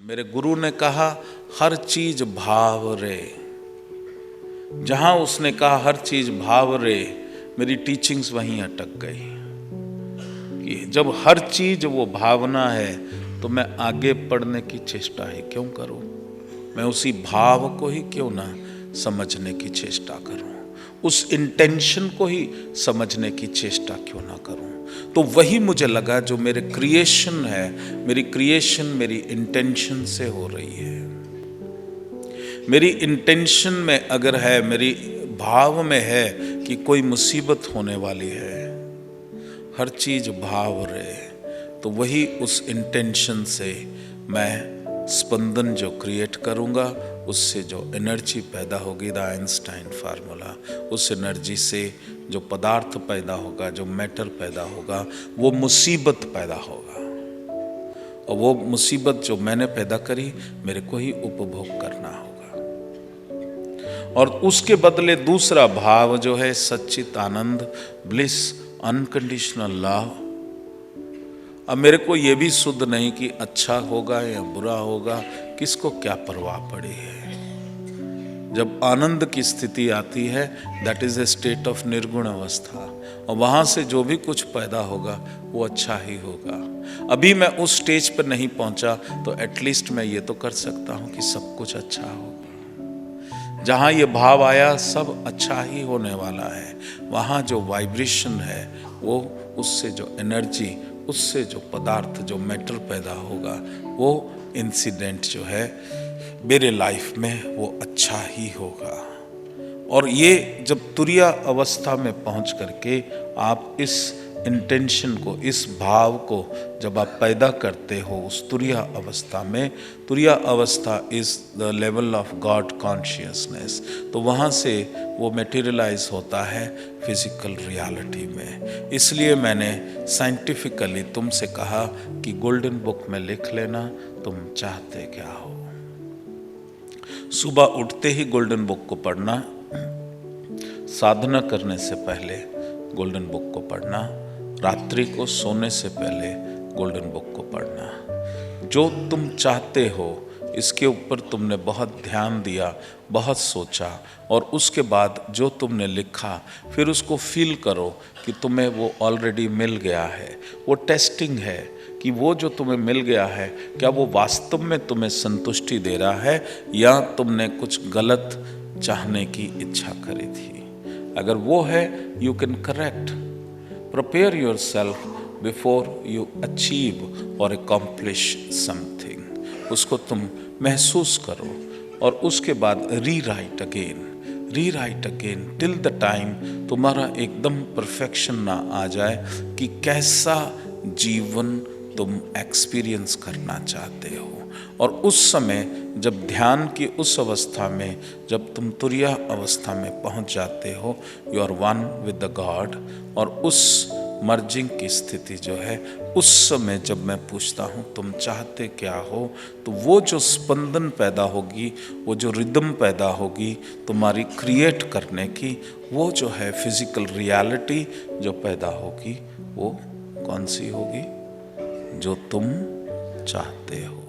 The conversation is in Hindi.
मेरे गुरु ने कहा हर चीज भाव रे। जहां उसने कहा हर चीज भाव रे, मेरी टीचिंग्स वहीं अटक गई कि जब हर चीज वो भावना है तो मैं आगे पढ़ने की चेष्टा ही क्यों करूं, मैं उसी भाव को ही क्यों ना समझने की चेष्टा करूं, उस इंटेंशन को ही समझने की चेष्टा क्यों ना करूं। तो वही मुझे लगा जो मेरे क्रिएशन है, मेरी क्रिएशन मेरी इंटेंशन से हो रही है। मेरी इंटेंशन में अगर है, मेरी भाव में है कि कोई मुसीबत होने वाली है, हर चीज भाव रहे, तो वही उस इंटेंशन से मैं स्पंदन जो क्रिएट करूंगा, उससे जो एनर्जी पैदा होगी, द आइंस्टाइन फार्मूला, उस एनर्जी से जो पदार्थ पैदा होगा, जो मैटर पैदा होगा, वो मुसीबत पैदा होगा। और वो मुसीबत जो मैंने पैदा करी, मेरे को ही उपभोग करना होगा। और उसके बदले दूसरा भाव जो है सच्चित आनंद, ब्लिस, अनकंडीशनल लव। अब मेरे को ये भी सुध नहीं कि अच्छा होगा या बुरा होगा, किसको क्या परवाह पड़ी है। जब आनंद की स्थिति आती है, that is a state of निर्गुण अवस्था, और वहां से जो भी कुछ पैदा होगा वो अच्छा ही होगा। अभी मैं उस स्टेज पर नहीं पहुंचा, तो एटलीस्ट मैं ये तो कर सकता हूं कि सब कुछ अच्छा होगा। जहां ये भाव आया सब अच्छा ही होने वाला है, वहां जो वाइब्रेशन है, वो उससे जो एनर्जी, उससे जो पदार्थ, जो मैटर पैदा होगा, वो इंसिडेंट जो है मेरे लाइफ में वो अच्छा ही होगा। और ये जब तुरिया अवस्था में पहुंच करके आप इस इंटेंशन को, इस भाव को जब आप पैदा करते हो उस तुरिया अवस्था में, तुरिया अवस्था is the level of God consciousness, तो वहाँ से वो मटेरियलाइज होता है फिजिकल रियलिटी में। इसलिए मैंने साइंटिफिकली तुमसे कहा कि गोल्डन बुक में लिख लेना तुम चाहते क्या हो। सुबह उठते ही गोल्डन बुक को पढ़ना, साधना करने से पहले गोल्डन बुक को पढ़ना, रात्रि को सोने से पहले गोल्डन बुक को पढ़ना। जो तुम चाहते हो इसके ऊपर तुमने बहुत ध्यान दिया, बहुत सोचा, और उसके बाद जो तुमने लिखा फिर उसको फील करो कि तुम्हें वो ऑलरेडी मिल गया है। वो टेस्टिंग है कि वो जो तुम्हें मिल गया है, क्या वो वास्तव में तुम्हें संतुष्टि दे रहा है या तुमने कुछ गलत चाहने की इच्छा करी थी। अगर वो है, you can correct, prepare yourself before you achieve और अकम्प्लिश समथिंग। उसको तुम महसूस करो और उसके बाद rewrite again till the time तुम्हारा एकदम परफेक्शन ना आ जाए कि कैसा जीवन तुम एक्सपीरियंस करना चाहते हो। और उस समय जब ध्यान की उस अवस्था में, जब तुम तुरिया अवस्था में पहुंच जाते हो, you are one with the god, और उस मर्जिंग की स्थिति जो है, उस समय जब मैं पूछता हूँ तुम चाहते क्या हो, तो वो जो स्पंदन पैदा होगी, वो जो रिदम पैदा होगी तुम्हारी क्रिएट करने की, वो जो है फिजिकल रियलिटी जो पैदा होगी, वो कौन सी होगी? जो तुम चाहते हो।